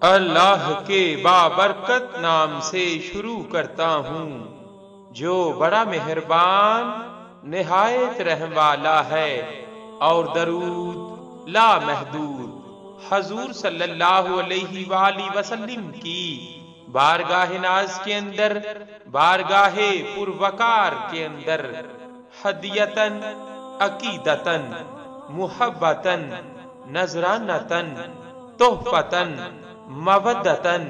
اللہ کے بابرکت نام سے شروع کرتا ہوں جو بڑا مہربان نہایت رحم والا ہے، اور درود لا محدود حضور صلی اللہ علیہ وآلہ وسلم کی بارگاہ ناز کے اندر، بارگاہ پروقار کے اندر، ہدیتن، عقیدتن، محبتن، نذرانتن، تحفتن، مودتن،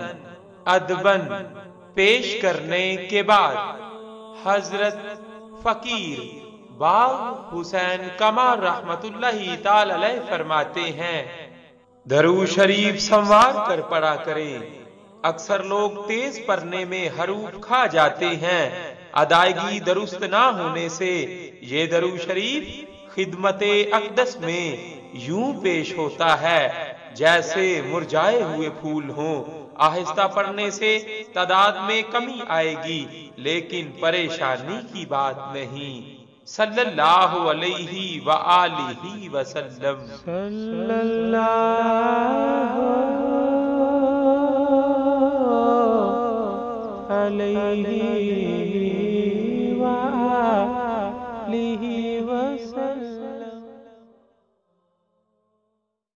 ادبن پیش کرنے کے بعد حضرت فقیر باغ حسین کمال رحمت اللہ تعالی علیہ فرماتے ہیں، درود شریف سنوار کر پڑھا کریں۔ اکثر لوگ تیز پڑھنے میں حروف کھا جاتے ہیں، ادائیگی درست نہ ہونے سے یہ درود شریف خدمت اقدس میں یوں پیش ہوتا ہے جیسے مرجھائے ہوئے پھول ہوں۔ آہستہ پڑھنے سے تعداد میں کمی آئے گی، لیکن پریشانی کی بات نہیں۔ صلی اللہ علیہ وآلہ وسلم۔ صلی اللہ علیہ وآلہ